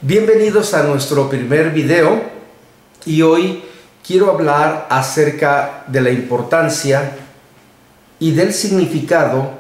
Bienvenidos a nuestro primer video y hoy quiero hablar acerca de la importancia y del significado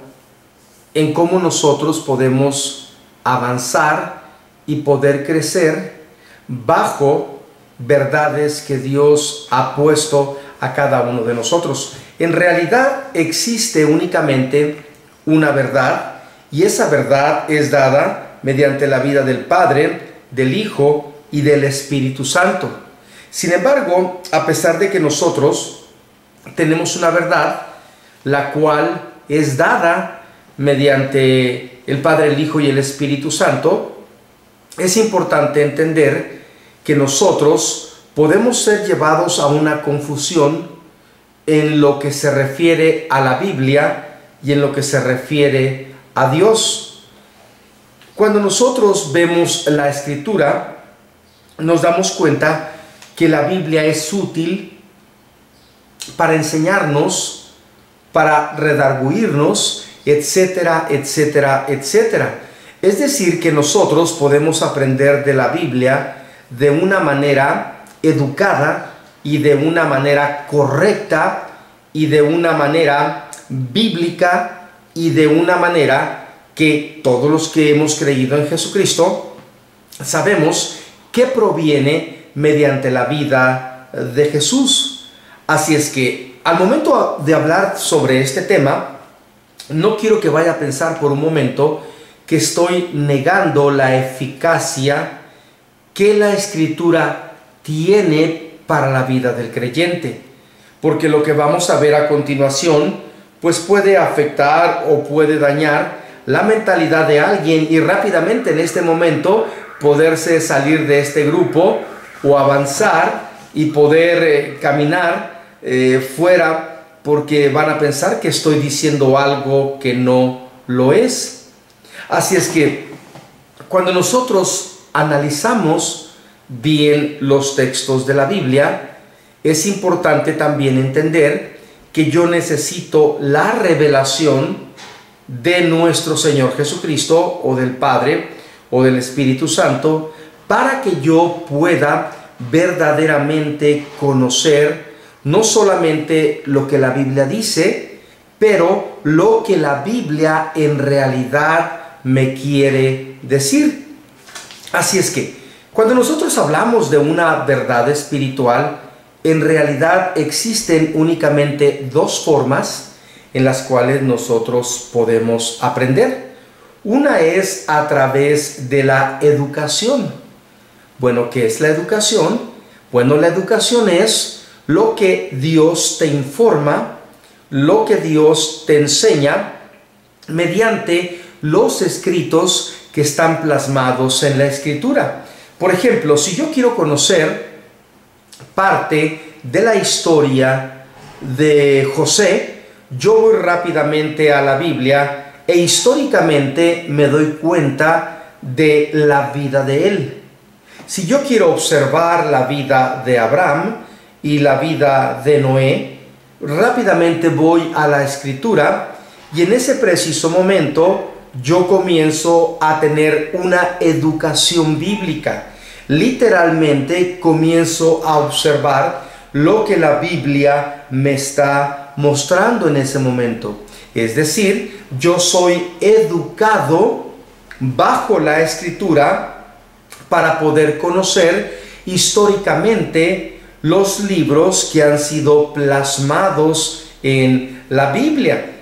en cómo nosotros podemos avanzar y poder crecer bajo verdades que Dios ha puesto a cada uno de nosotros. En realidad existe únicamente una verdad y esa verdad es dada mediante la vida del Padre, del Hijo y del Espíritu Santo. Sin embargo, a pesar de que nosotros tenemos una verdad, la cual es dada mediante el Padre, el Hijo y el Espíritu Santo, es importante entender que nosotros podemos ser llevados a una confusión en lo que se refiere a la Biblia y en lo que se refiere a Dios. Cuando nosotros vemos la Escritura, nos damos cuenta que la Biblia es útil para enseñarnos, para redarguirnos, etcétera, etcétera, etcétera. Es decir, que nosotros podemos aprender de la Biblia de una manera educada y de una manera correcta y de una manera bíblica y de una manera que todos los que hemos creído en Jesucristo sabemos que proviene mediante la vida de Jesús. Así es que al momento de hablar sobre este tema, no quiero que vaya a pensar por un momento que estoy negando la eficacia que la Escritura tiene para la vida del creyente, porque lo que vamos a ver a continuación pues puede afectar o puede dañar la mentalidad de alguien y rápidamente en este momento poderse salir de este grupo o avanzar y poder caminar fuera, porque van a pensar que estoy diciendo algo que no lo es. Así es que cuando nosotros analizamos bien los textos de la Biblia, es importante también entender que yo necesito la revelación de nuestro Señor Jesucristo o del Padre o del Espíritu Santo para que yo pueda verdaderamente conocer no solamente lo que la Biblia dice, pero lo que la Biblia en realidad me quiere decir. Así es que cuando nosotros hablamos de una verdad espiritual, en realidad existen únicamente dos formas en las cuales nosotros podemos aprender. Una es a través de la educación. Bueno, ¿qué es la educación? Bueno, la educación es lo que Dios te informa, lo que Dios te enseña mediante los escritos que están plasmados en la Escritura. Por ejemplo, si yo quiero conocer parte de la historia de José, yo voy rápidamente a la Biblia e históricamente me doy cuenta de la vida de él. Si yo quiero observar la vida de Abraham y la vida de Noé, rápidamente voy a la Escritura y en ese preciso momento yo comienzo a tener una educación bíblica. Literalmente comienzo a observar lo que la Biblia me está mostrando en ese momento. Es decir, yo soy educado bajo la Escritura para poder conocer históricamente los libros que han sido plasmados en la Biblia.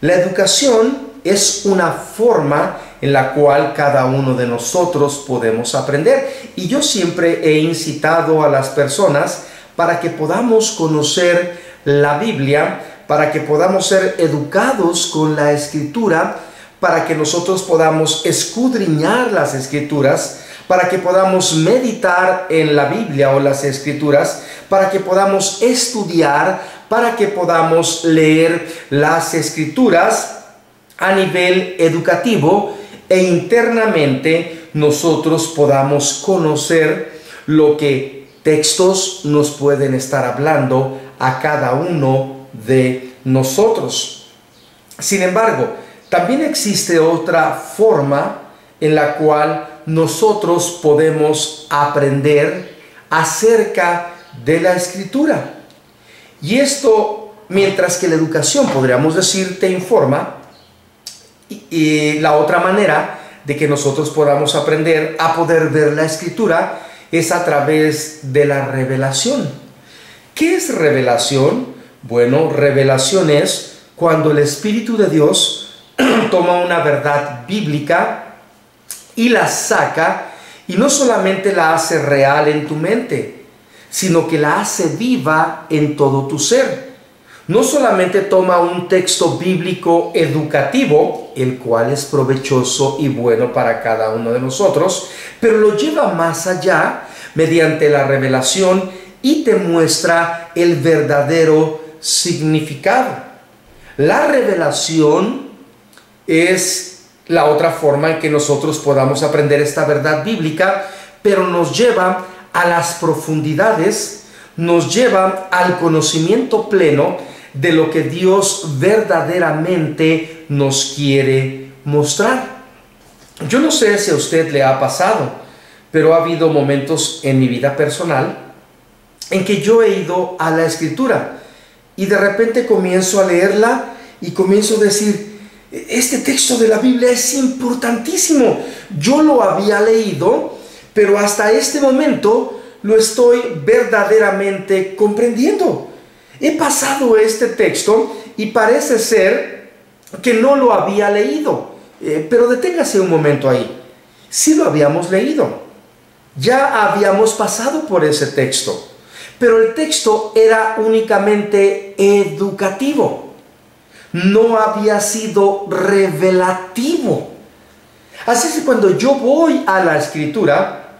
La educación es una forma en la cual cada uno de nosotros podemos aprender. Y yo siempre he incitado a las personas para que podamos conocer la Biblia, para que podamos ser educados con la Escritura, para que nosotros podamos escudriñar las Escrituras, para que podamos meditar en la Biblia o las Escrituras, para que podamos estudiar, para que podamos leer las Escrituras a nivel educativo e internamente nosotros podamos conocer lo que textos nos pueden estar hablando a cada uno de nosotros. Sin embargo, también existe otra forma en la cual nosotros podemos aprender acerca de la Escritura. Y esto, mientras que la educación, podríamos decir, te informa, y la otra manera de que nosotros podamos aprender a poder ver la Escritura es a través de la revelación. ¿Qué es revelación? Bueno, revelación es cuando el Espíritu de Dios toma una verdad bíblica y la saca, y no solamente la hace real en tu mente, sino que la hace viva en todo tu ser. No solamente toma un texto bíblico educativo, el cual es provechoso y bueno para cada uno de nosotros, pero lo lleva más allá mediante la revelación y te muestra el verdadero significado. La revelación es la otra forma en que nosotros podamos aprender esta verdad bíblica, pero nos lleva a las profundidades, nos lleva al conocimiento pleno de lo que Dios verdaderamente nos quiere mostrar. Yo no sé si a usted le ha pasado, pero ha habido momentos en mi vida personal en que yo he ido a la Escritura y de repente comienzo a leerla y comienzo a decir: este texto de la Biblia es importantísimo. Yo lo había leído, pero hasta este momento lo estoy verdaderamente comprendiendo. He pasado este texto y parece ser que no lo había leído. Pero deténgase un momento ahí. Sí lo habíamos leído. Ya habíamos pasado por ese texto. Pero el texto era únicamente educativo. No había sido revelativo. Así es que cuando yo voy a la Escritura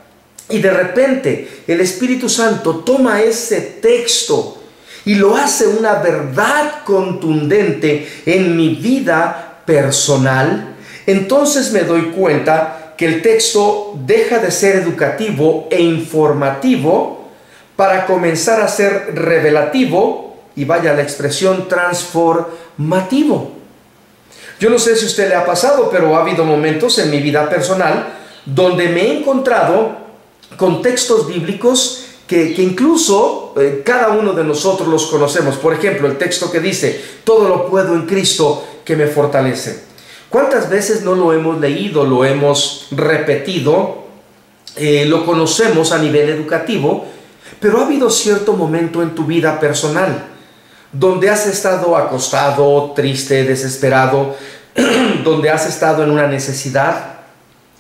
y de repente el Espíritu Santo toma ese texto y lo hace una verdad contundente en mi vida personal, entonces me doy cuenta que el texto deja de ser educativo e informativo para comenzar a ser revelativo y, vaya la expresión, transformativo. Yo no sé si a usted le ha pasado, pero ha habido momentos en mi vida personal donde me he encontrado con textos bíblicos que incluso cada uno de nosotros los conocemos. Por ejemplo, el texto que dice: todo lo puedo en Cristo que me fortalece. ¿Cuántas veces no lo hemos leído, lo hemos repetido, lo conocemos a nivel educativo? Pero ha habido cierto momento en tu vida personal donde has estado acostado, triste, desesperado, donde has estado en una necesidad,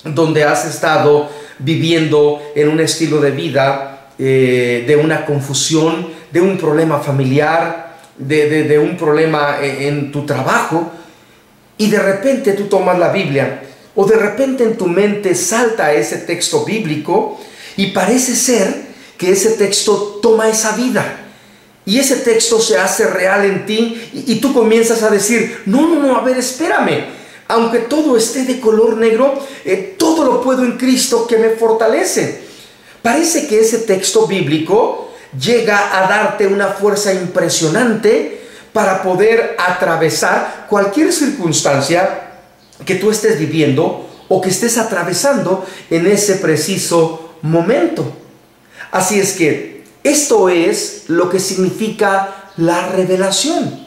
donde has estado viviendo en un estilo de vida de una confusión, de un problema familiar, de un problema en tu trabajo, y de repente tú tomas la Biblia, o de repente en tu mente salta ese texto bíblico y parece ser que ese texto toma esa vida y ese texto se hace real en ti, y tú comienzas a decir: no, a ver, espérame, aunque todo esté de color negro, todo lo puedo en Cristo que me fortalece. Parece que ese texto bíblico llega a darte una fuerza impresionante para poder atravesar cualquier circunstancia que tú estés viviendo o que estés atravesando en ese preciso momento. Así es que esto es lo que significa la revelación.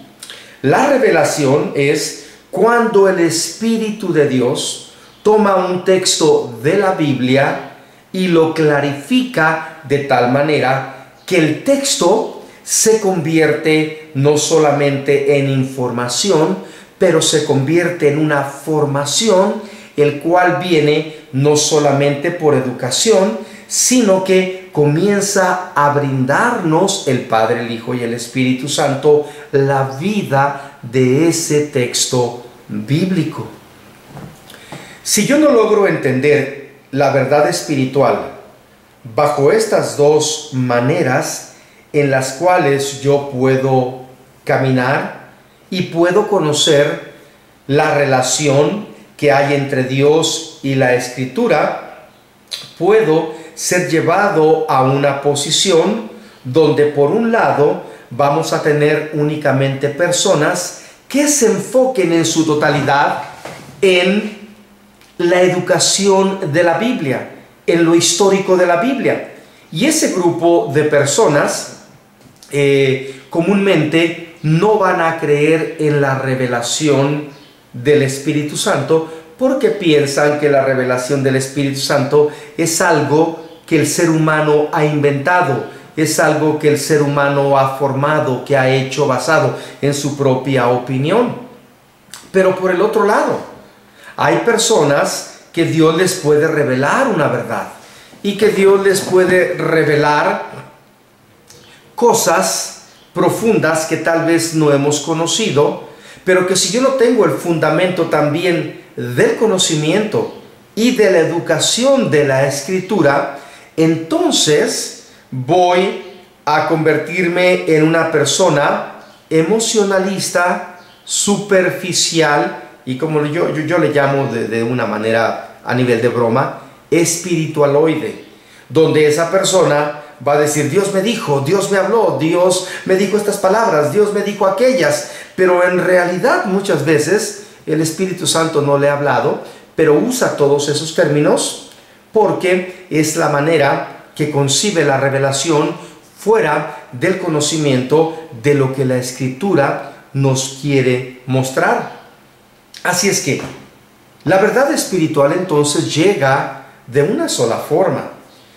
La revelación es cuando el Espíritu de Dios toma un texto de la Biblia y lo clarifica de tal manera que el texto se convierte no solamente en información, pero se convierte en una formación, el cual viene no solamente por educación, sino que comienza a brindarnos el Padre, el Hijo y el Espíritu Santo la vida de ese texto bíblico. Si yo no logro entender la verdad espiritual bajo estas dos maneras en las cuales yo puedo caminar y puedo conocer la relación que hay entre Dios y la Escritura, puedo ser llevado a una posición donde por un lado vamos a tener únicamente personas que se enfoquen en su totalidad en la educación de la Biblia, en lo histórico de la Biblia. Y ese grupo de personas comúnmente no van a creer en la revelación del Espíritu Santo porque piensan que la revelación del Espíritu Santo es algo que el ser humano ha inventado, es algo que el ser humano ha formado, que ha hecho basado en su propia opinión. Pero por el otro lado, hay personas que Dios les puede revelar una verdad y que Dios les puede revelar cosas profundas que tal vez no hemos conocido, pero que si yo no tengo el fundamento también del conocimiento y de la educación de la Escritura, entonces voy a convertirme en una persona emocionalista, superficial y como yo le llamo de una manera a nivel de broma, espiritualoide, donde esa persona va a decir: Dios me dijo, Dios me habló, Dios me dijo estas palabras, Dios me dijo aquellas, pero en realidad muchas veces el Espíritu Santo no le ha hablado, pero usa todos esos términos porque es la manera que concibe la revelación fuera del conocimiento de lo que la Escritura nos quiere mostrar. Así es que la verdad espiritual entonces llega de una sola forma.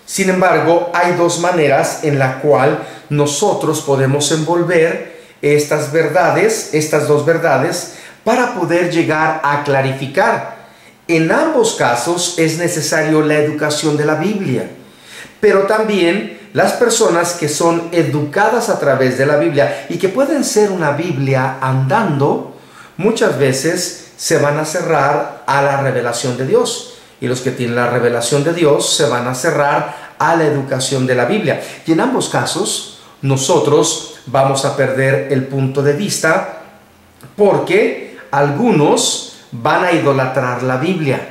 Sin embargo, hay dos maneras en la cual nosotros podemos envolver estas dos verdades, para poder llegar a clarificar. En ambos casos es necesario la educación de la Biblia, pero también las personas que son educadas a través de la Biblia y que pueden ser una Biblia andando, muchas veces se van a cerrar a la revelación de Dios. Y los que tienen la revelación de Dios se van a cerrar a la educación de la Biblia. Y en ambos casos, nosotros vamos a perder el punto de vista porque algunos van a idolatrar la Biblia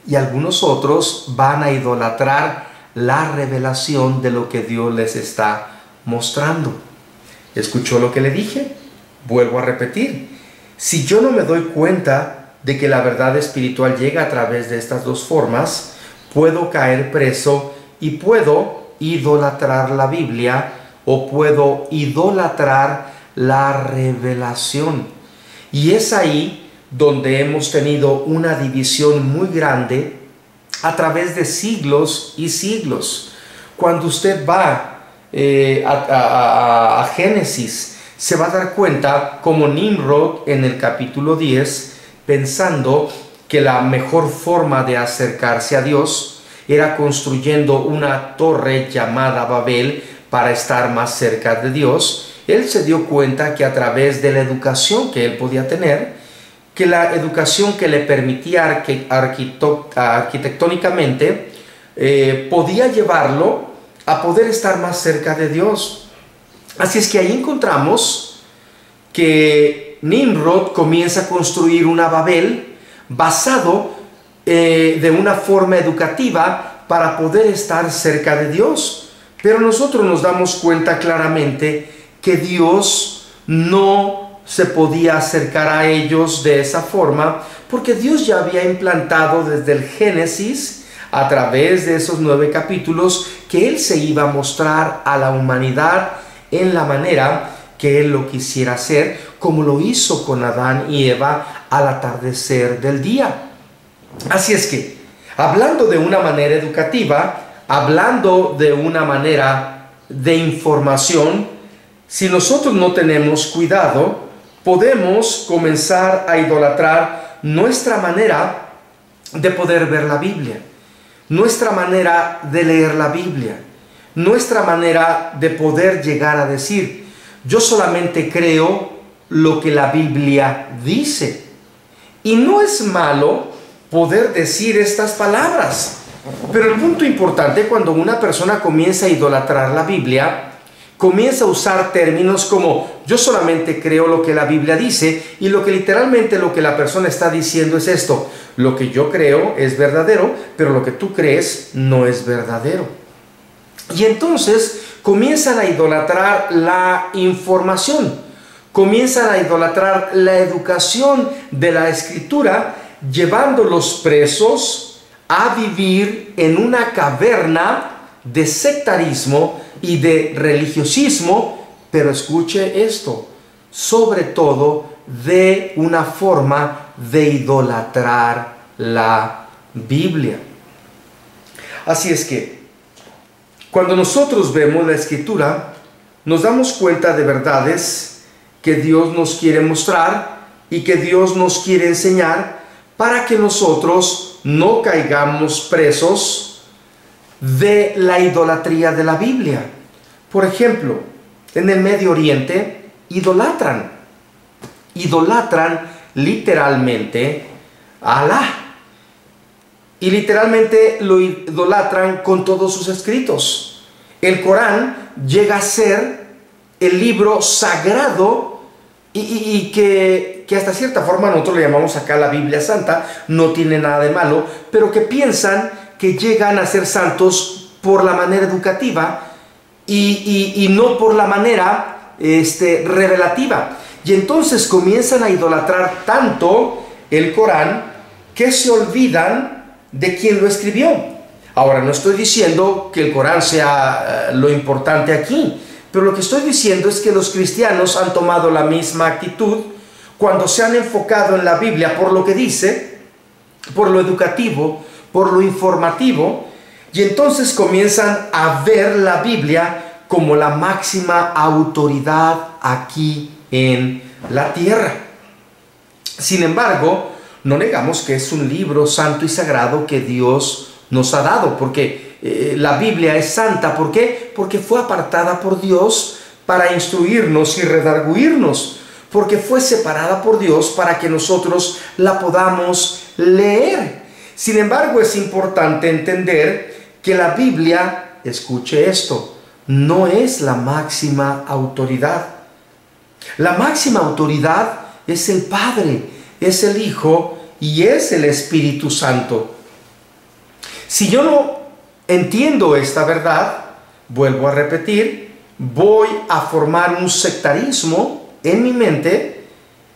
y algunos otros van a idolatrar la revelación de lo que Dios les está mostrando. ¿Escuchó lo que le dije? Vuelvo a repetir. Si yo no me doy cuenta de que la verdad espiritual llega a través de estas dos formas, puedo caer preso y puedo idolatrar la Biblia o puedo idolatrar la revelación. Y es ahí donde hemos tenido una división muy grande a través de siglos y siglos. Cuando usted va a Génesis, se va a dar cuenta como Nimrod en el capítulo 10, pensando que la mejor forma de acercarse a Dios era construyendo una torre llamada Babel para estar más cerca de Dios. Él se dio cuenta que a través de la educación que él podía tener, que la educación que le permitía arquitectónicamente, podía llevarlo a poder estar más cerca de Dios. Así es que ahí encontramos que Nimrod comienza a construir una Babel basado de una forma educativa para poder estar cerca de Dios. Pero nosotros nos damos cuenta claramente que Dios no se podía acercar a ellos de esa forma, porque Dios ya había implantado desde el Génesis, a través de esos 9 capítulos, que Él se iba a mostrar a la humanidad en la manera que Él lo quisiera hacer, como lo hizo con Adán y Eva al atardecer del día. Así es que, hablando de una manera educativa, hablando de una manera de información, si nosotros no tenemos cuidado, podemos comenzar a idolatrar nuestra manera de poder ver la Biblia, nuestra manera de leer la Biblia, nuestra manera de poder llegar a decir: yo solamente creo lo que la Biblia dice. Y no es malo poder decir estas palabras, pero el punto importante cuando una persona comienza a idolatrar la Biblia, comienza a usar términos como: yo solamente creo lo que la Biblia dice, y lo que literalmente lo que la persona está diciendo es esto: lo que yo creo es verdadero, pero lo que tú crees no es verdadero. Y entonces comienzan a idolatrar la información, comienzan a idolatrar la educación de la Escritura, llevándolos presos a vivir en una caverna de sectarismo y de religiosismo, pero escuche esto, sobre todo de una forma de idolatrar la Biblia. Así es que, cuando nosotros vemos la Escritura, nos damos cuenta de verdades que Dios nos quiere mostrar y que Dios nos quiere enseñar para que nosotros no caigamos presos de la idolatría de la Biblia. Por ejemplo, en el Medio Oriente idolatran literalmente a Alá. Y literalmente lo idolatran con todos sus escritos. El Corán llega a ser el libro sagrado y que hasta cierta forma nosotros le llamamos acá la Biblia Santa. No tiene nada de malo, pero que piensan que llegan a ser santos por la manera educativa y no por la manera revelativa. Y entonces comienzan a idolatrar tanto el Corán que se olvidan de quien lo escribió. Ahora, no estoy diciendo que el Corán sea lo importante aquí, pero lo que estoy diciendo es que los cristianos han tomado la misma actitud cuando se han enfocado en la Biblia por lo que dice, por lo educativo, por lo informativo, y entonces comienzan a ver la Biblia como la máxima autoridad aquí en la tierra. Sin embargo, no negamos que es un libro santo y sagrado que Dios nos ha dado, porque la Biblia es santa. ¿Por qué? Porque fue apartada por Dios para instruirnos y redarguirnos, porque fue separada por Dios para que nosotros la podamos leer. Sin embargo, es importante entender que la Biblia, escuche esto, no es la máxima autoridad. La máxima autoridad es el Padre, es el Hijo y es el Espíritu Santo. Si yo no entiendo esta verdad, vuelvo a repetir, voy a formar un sectarismo en mi mente,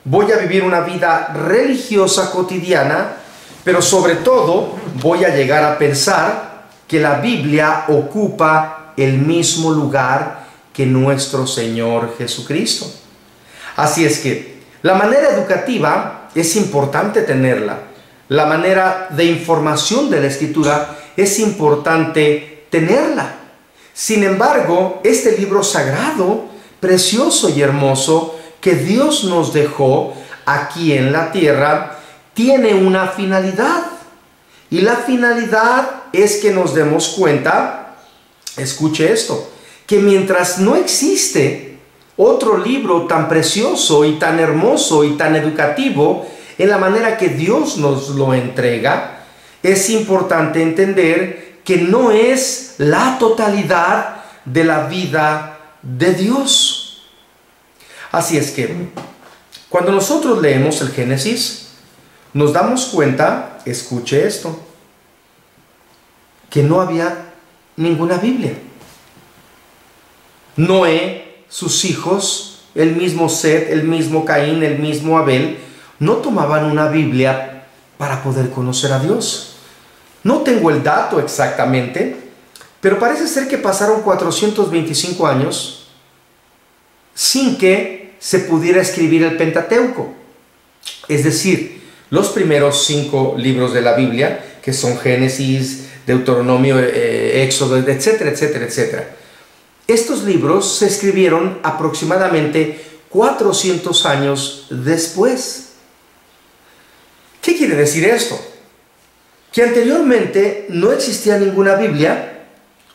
voy a vivir una vida religiosa cotidiana, pero sobre todo voy a llegar a pensar que la Biblia ocupa el mismo lugar que nuestro Señor Jesucristo. Así es que la manera educativa es importante tenerla. La manera de información de la Escritura es importante tenerla. Sin embargo, este libro sagrado, precioso y hermoso que Dios nos dejó aquí en la tierra, tiene una finalidad. Y la finalidad es que nos demos cuenta, escuche esto, que mientras no existe otro libro tan precioso y tan hermoso y tan educativo en la manera que Dios nos lo entrega, es importante entender que no es la totalidad de la vida de Dios. Así es que, cuando nosotros leemos el Génesis, nos damos cuenta, escuche esto, que no había ninguna Biblia. Noé, sus hijos, el mismo Set, el mismo Caín, el mismo Abel, no tomaban una Biblia para poder conocer a Dios. No tengo el dato exactamente, pero parece ser que pasaron 425 años sin que se pudiera escribir el Pentateuco. Es decir, los primeros 5 libros de la Biblia, que son Génesis, Deuteronomio, Éxodo, etcétera, etcétera, etcétera. Estos libros se escribieron aproximadamente 400 años después. ¿Qué quiere decir esto? Que anteriormente no existía ninguna Biblia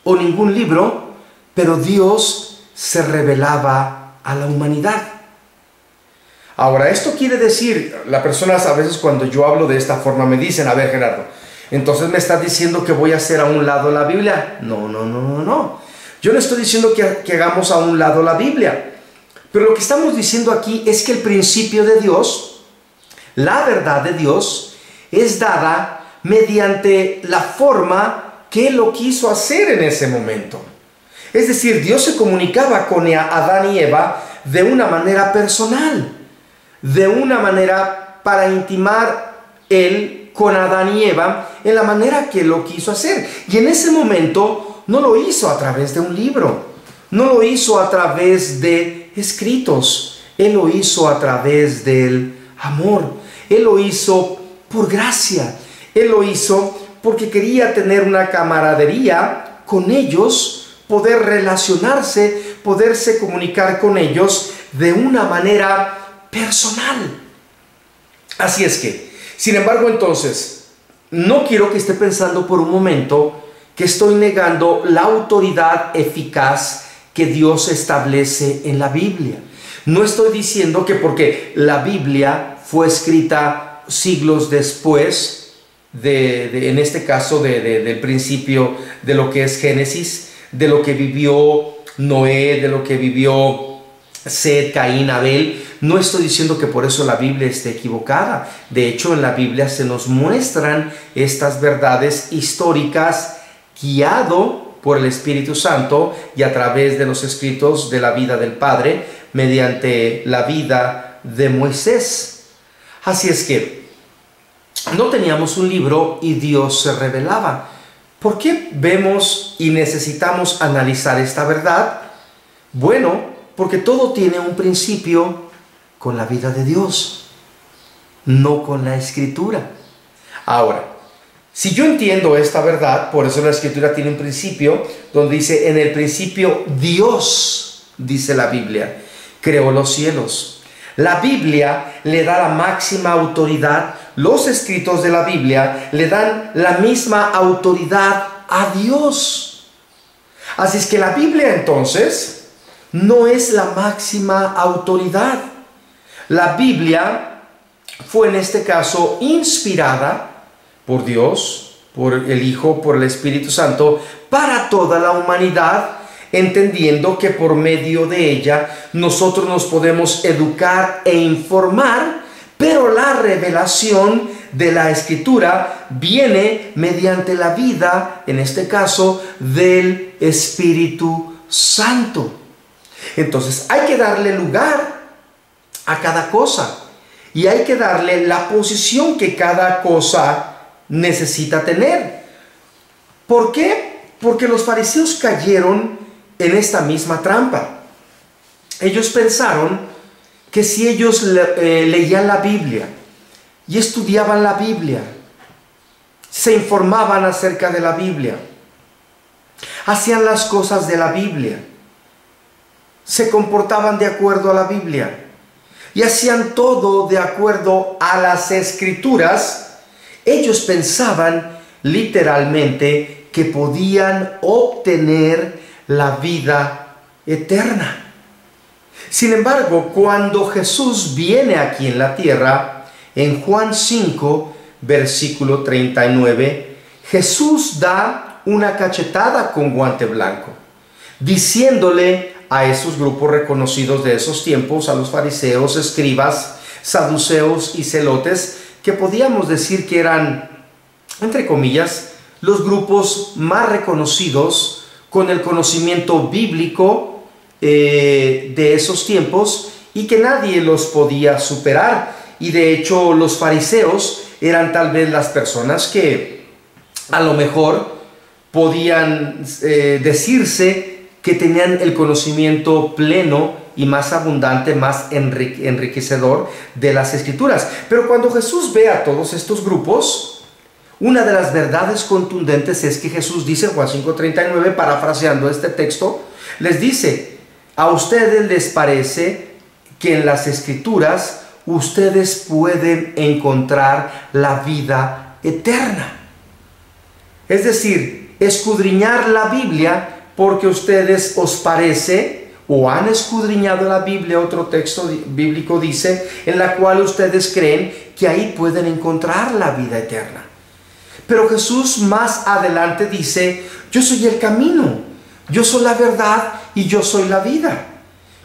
o ningún libro, pero Dios se revelaba a la humanidad. Ahora, esto quiere decir, las personas a veces cuando yo hablo de esta forma me dicen, a ver, Gerardo, entonces me estás diciendo que voy a hacer a un lado la Biblia. No. Yo no estoy diciendo que hagamos a un lado la Biblia. Pero lo que estamos diciendo aquí es que el principio de Dios, la verdad de Dios, es dada mediante la forma que Él lo quiso hacer en ese momento. Es decir, Dios se comunicaba con Adán y Eva de una manera personal, de una manera para intimar Él con Adán y Eva en la manera que lo quiso hacer. Y en ese momento no lo hizo a través de un libro, no lo hizo a través de escritos, Él lo hizo a través del amor, Él lo hizo por gracia, Él lo hizo porque quería tener una camaradería con ellos, poder relacionarse, poderse comunicar con ellos de una manera personal. Así es que, sin embargo, entonces, no quiero que esté pensando por un momento que estoy negando la autoridad eficaz que Dios establece en la Biblia. No estoy diciendo que porque la Biblia fue escrita siglos después en este caso del principio de lo que es Génesis, de lo que vivió Noé, de lo que vivió Set, Caín, Abel, no estoy diciendo que por eso la Biblia esté equivocada. De hecho, en la Biblia se nos muestran estas verdades históricas guiado por el Espíritu Santo y a través de los escritos de la vida del Padre mediante la vida de Moisés. Así es que no teníamos un libro y Dios se revelaba. ¿Por qué vemos y necesitamos analizar esta verdad? Bueno, porque todo tiene un principio con la vida de Dios, no con la Escritura. Ahora, si yo entiendo esta verdad, por eso la Escritura tiene un principio donde dice, en el principio Dios, dice la Biblia, creó los cielos. La Biblia le da la máxima autoridad, los escritos de la Biblia le dan la misma autoridad a Dios. Así es que la Biblia entonces no es la máxima autoridad. La Biblia fue en este caso inspirada por Dios, por el Hijo, por el Espíritu Santo, para toda la humanidad, entendiendo que por medio de ella nosotros nos podemos educar e informar, pero la revelación de la Escritura viene mediante la vida, en este caso, del Espíritu Santo. Entonces hay que darle lugar a cada cosa y hay que darle la posición que cada cosa necesita tener. ¿Por qué? Porque los fariseos cayeron en esta misma trampa. Ellos pensaron que si ellos leían la Biblia y estudiaban la Biblia, se informaban acerca de la Biblia, hacían las cosas de la Biblia, se comportaban de acuerdo a la Biblia y hacían todo de acuerdo a las Escrituras, ellos pensaban literalmente que podían obtener la vida eterna. Sin embargo, cuando Jesús viene aquí en la tierra, en Juan 5, versículo 39, Jesús da una cachetada con guante blanco, diciéndole a esos grupos reconocidos de esos tiempos, a los fariseos, escribas, saduceos y celotes, que podíamos decir que eran, entre comillas, los grupos más reconocidos con el conocimiento bíblico de esos tiempos y que nadie los podía superar. Y de hecho los fariseos eran tal vez las personas que a lo mejor podían decirse que tenían el conocimiento pleno y más abundante, más enriquecedor de las Escrituras. Pero cuando Jesús ve a todos estos grupos, una de las verdades contundentes es que Jesús dice en Juan 5:39, parafraseando este texto, les dice: a ustedes les parece que en las Escrituras ustedes pueden encontrar la vida eterna. Es decir, escudriñar la Biblia porque a ustedes os parece, o han escudriñado la Biblia, otro texto bíblico dice, en la cual ustedes creen que ahí pueden encontrar la vida eterna. Pero Jesús más adelante dice: yo soy el camino, yo soy la verdad y yo soy la vida.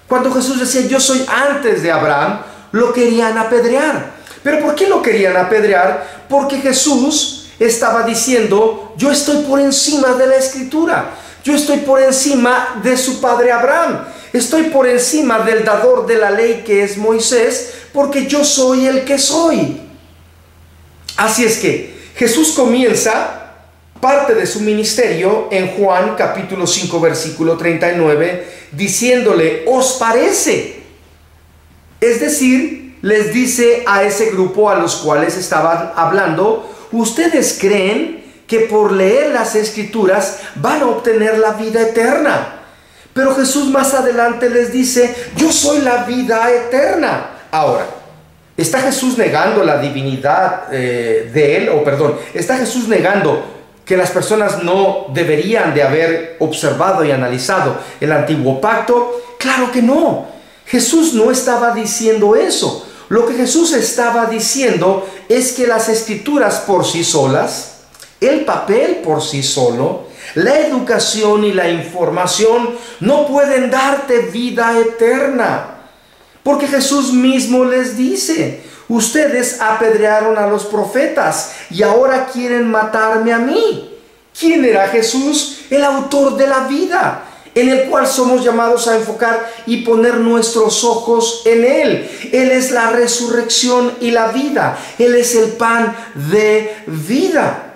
Cuando Jesús decía yo soy antes de Abraham, lo querían apedrear. ¿Pero por qué lo querían apedrear? Porque Jesús estaba diciendo: yo estoy por encima de la Escritura, yo estoy por encima de su padre Abraham, estoy por encima del dador de la ley que es Moisés, porque yo soy el que soy. Así es que Jesús comienza parte de su ministerio en Juan capítulo 5 versículo 39 diciéndole: ¿os parece? Es decir, les dice a ese grupo a los cuales estaban hablando: ¿ustedes creen que por leer las Escrituras van a obtener la vida eterna? Pero Jesús más adelante les dice: yo soy la vida eterna. Ahora, ¿está Jesús negando la divinidad de él? ¿Está Jesús negando que las personas no deberían de haber observado y analizado el antiguo pacto? Claro que no. Jesús no estaba diciendo eso. Lo que Jesús estaba diciendo es que las Escrituras por sí solas, el papel por sí solo, la educación y la información no pueden darte vida eterna. Porque Jesús mismo les dice: ustedes apedrearon a los profetas y ahora quieren matarme a mí. ¿Quién era Jesús? El autor de la vida, en el cual somos llamados a enfocar y poner nuestros ojos en Él. Él es la resurrección y la vida. Él es el pan de vida.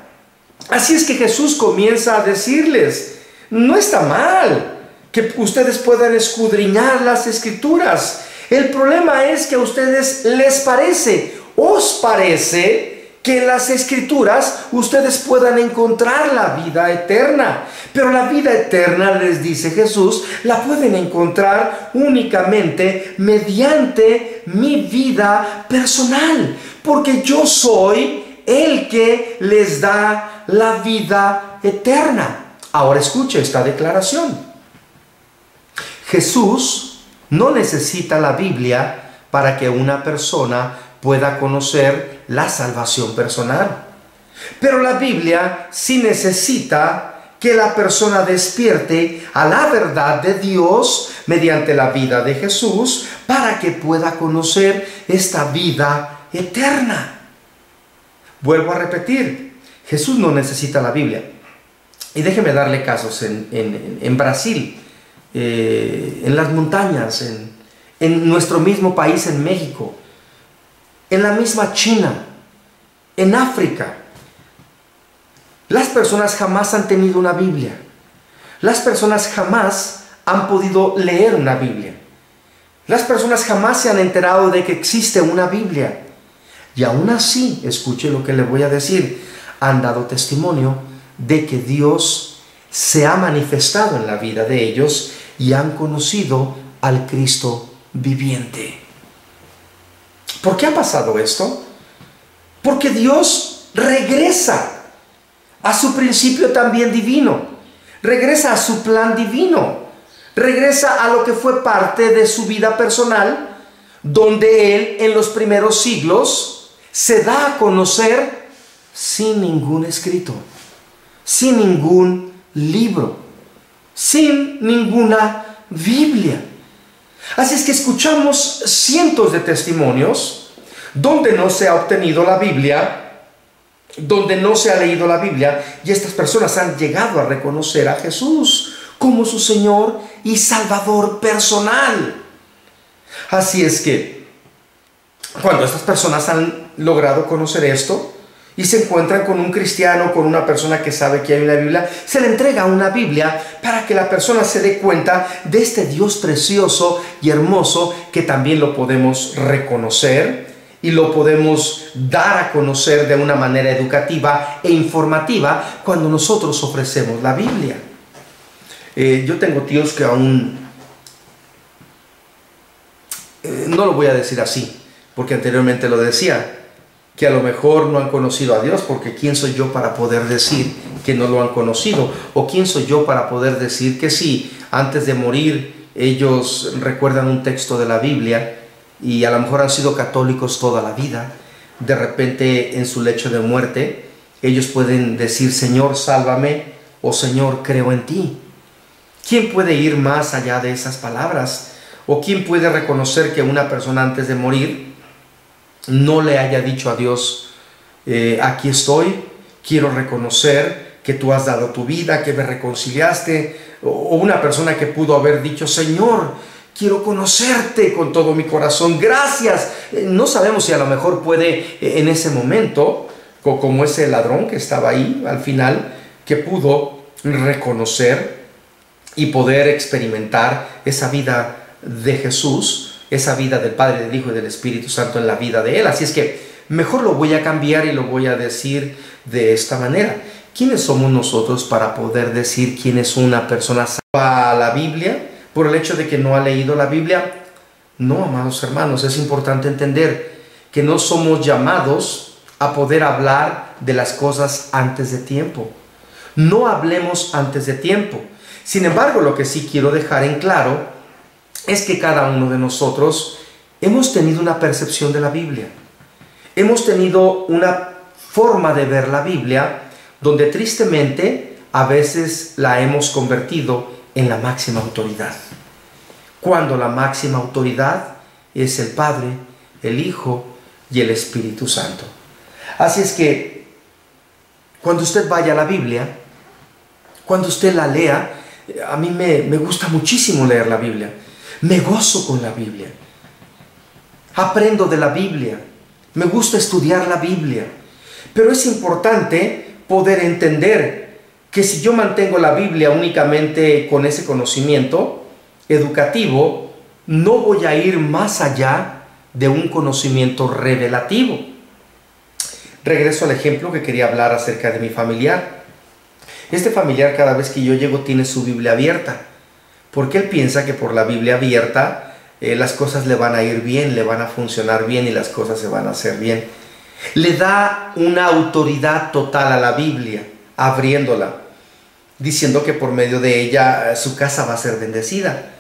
Así es que Jesús comienza a decirles: no está mal que ustedes puedan escudriñar las Escrituras. El problema es que a ustedes les parece, os parece que en las Escrituras ustedes puedan encontrar la vida eterna. Pero la vida eterna, les dice Jesús, la pueden encontrar únicamente mediante mi vida personal. Porque yo soy el que les da la vida eterna. Ahora escuche esta declaración. Jesús no necesita la Biblia para que una persona pueda conocer la salvación personal. Pero la Biblia sí necesita que la persona despierte a la verdad de Dios mediante la vida de Jesús para que pueda conocer esta vida eterna. Vuelvo a repetir, Jesús no necesita la Biblia. Y déjeme darle casos en Brasil, en las montañas, en nuestro mismo país, en México, en la misma China, en África. Las personas jamás han tenido una Biblia. Las personas jamás han podido leer una Biblia. Las personas jamás se han enterado de que existe una Biblia. Y aún así, escuche lo que le voy a decir, han dado testimonio de que Dios se ha manifestado en la vida de ellos y han conocido al Cristo viviente. ¿Por qué ha pasado esto? Porque Dios regresa a su principio también divino, regresa a su plan divino, regresa a lo que fue parte de su vida personal, donde Él en los primeros siglos se da a conocer sin ningún escrito, sin ningún libro, sin ninguna Biblia. Así es que escuchamos cientos de testimonios donde no se ha obtenido la Biblia, donde no se ha leído la Biblia, y estas personas han llegado a reconocer a Jesús como su Señor y Salvador personal. Así es que cuando estas personas han logrado conocer esto y se encuentran con un cristiano, con una persona que sabe que hay una Biblia, se le entrega una Biblia para que la persona se dé cuenta de este Dios precioso y hermoso, que también lo podemos reconocer y lo podemos dar a conocer de una manera educativa e informativa cuando nosotros ofrecemos la Biblia. Yo tengo tíos que aún, no lo voy a decir así, porque anteriormente lo decía, que a lo mejor no han conocido a Dios, porque ¿quién soy yo para poder decir que no lo han conocido? ¿O quién soy yo para poder decir que sí, antes de morir ellos recuerdan un texto de la Biblia y a lo mejor han sido católicos toda la vida? De repente en su lecho de muerte ellos pueden decir: Señor, sálvame, o Señor, creo en ti. ¿Quién puede ir más allá de esas palabras? ¿O quién puede reconocer que una persona antes de morir no le haya dicho a Dios: aquí estoy, quiero reconocer que tú has dado tu vida, que me reconciliaste? O una persona que pudo haber dicho: Señor, quiero conocerte con todo mi corazón, gracias. No sabemos si a lo mejor puede en ese momento como ese ladrón que estaba ahí al final, que pudo reconocer y poder experimentar esa vida de Jesús, esa vida del Padre, del Hijo y del Espíritu Santo en la vida de él. Así es que mejor lo voy a cambiar y lo voy a decir de esta manera. ¿Quiénes somos nosotros para poder decir quién es una persona salva a la Biblia por el hecho de que no ha leído la Biblia? No, amados hermanos, es importante entender que no somos llamados a poder hablar de las cosas antes de tiempo. No hablemos antes de tiempo. Sin embargo, lo que sí quiero dejar en claro es que cada uno de nosotros hemos tenido una percepción de la Biblia. Hemos tenido una forma de ver la Biblia donde tristemente a veces la hemos convertido en la máxima autoridad, cuando la máxima autoridad es el Padre, el Hijo y el Espíritu Santo. Así es que cuando usted vaya a la Biblia, cuando usted la lea, a mí me gusta muchísimo leer la Biblia, me gozo con la Biblia, aprendo de la Biblia, me gusta estudiar la Biblia, pero es importante poder entender que si yo mantengo la Biblia únicamente con ese conocimiento educativo, no voy a ir más allá de un conocimiento revelativo. Regreso al ejemplo que quería hablar acerca de mi familiar. Este familiar, cada vez que yo llego, tiene su Biblia abierta, porque él piensa que por la Biblia abierta las cosas le van a ir bien, le van a funcionar bien y las cosas se van a hacer bien. Le da una autoridad total a la Biblia, abriéndola, diciendo que por medio de ella su casa va a ser bendecida.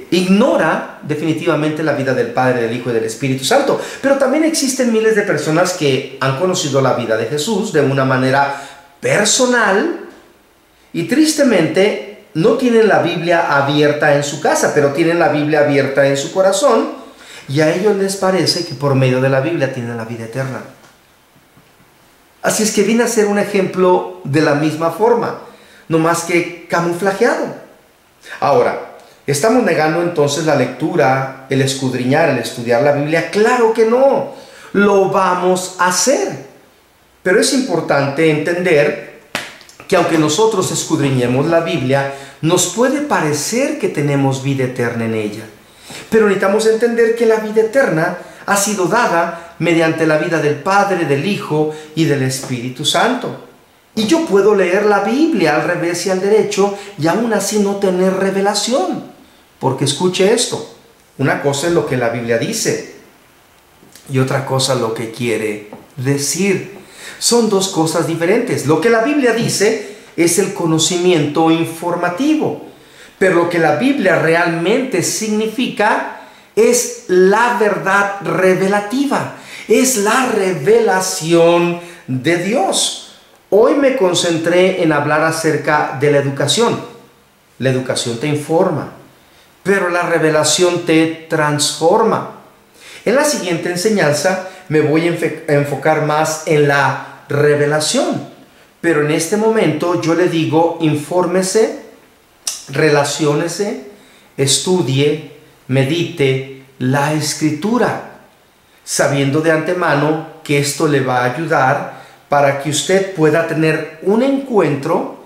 Ignora definitivamente la vida del Padre, del Hijo y del Espíritu Santo. Pero también existen miles de personas que han conocido la vida de Jesús de una manera personal y tristemente no tienen la Biblia abierta en su casa, pero tienen la Biblia abierta en su corazón. Y a ellos les parece que por medio de la Biblia tienen la vida eterna. Así es que viene a ser un ejemplo de la misma forma, no más que camuflajeado. Ahora, ¿estamos negando entonces la lectura, el escudriñar, el estudiar la Biblia? Claro que no, lo vamos a hacer. Pero es importante entender que aunque nosotros escudriñemos la Biblia, nos puede parecer que tenemos vida eterna en ella. Pero necesitamos entender que la vida eterna ha sido dada mediante la vida del Padre, del Hijo y del Espíritu Santo. Y yo puedo leer la Biblia al revés y al derecho y aún así no tener revelación. Porque escuche esto, una cosa es lo que la Biblia dice y otra cosa lo que quiere decir. Son dos cosas diferentes. Lo que la Biblia dice es el conocimiento informativo. Pero lo que la Biblia realmente significa es la verdad revelativa, es la revelación de Dios. Hoy me concentré en hablar acerca de la educación. La educación te informa, pero la revelación te transforma. En la siguiente enseñanza me voy a enfocar más en la revelación, pero en este momento yo le digo, infórmese, relaciónese, estudie, medite la Escritura, sabiendo de antemano que esto le va a ayudar para que usted pueda tener un encuentro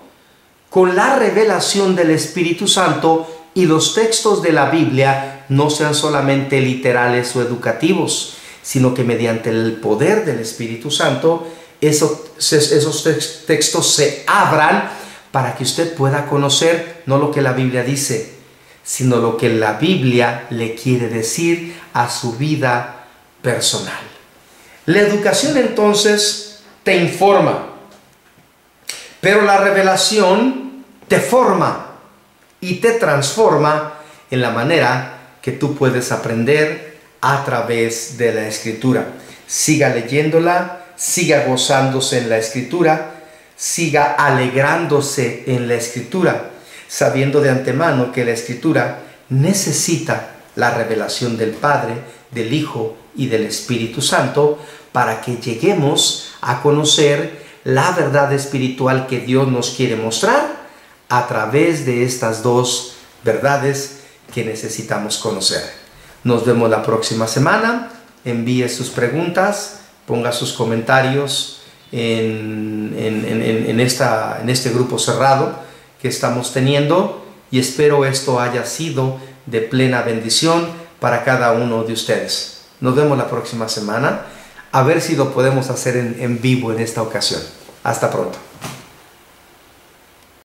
con la revelación del Espíritu Santo y los textos de la Biblia no sean solamente literales o educativos, sino que mediante el poder del Espíritu Santo esos textos se abran para que usted pueda conocer no lo que la Biblia dice, sino lo que la Biblia le quiere decir a su vida personal. La educación entonces te informa, pero la revelación te forma y te transforma en la manera que tú puedes aprender a través de la Escritura. Siga leyéndola, siga gozándose en la Escritura, siga alegrándose en la Escritura, sabiendo de antemano que la Escritura necesita la revelación del Padre, del Hijo y del Espíritu Santo para que lleguemos a conocer la verdad espiritual que Dios nos quiere mostrar a través de estas dos verdades que necesitamos conocer. Nos vemos la próxima semana. Envíe sus preguntas, ponga sus comentarios en este grupo cerrado que estamos teniendo, y espero esto haya sido de plena bendición para cada uno de ustedes. Nos vemos la próxima semana, a ver si lo podemos hacer en vivo en esta ocasión. Hasta pronto.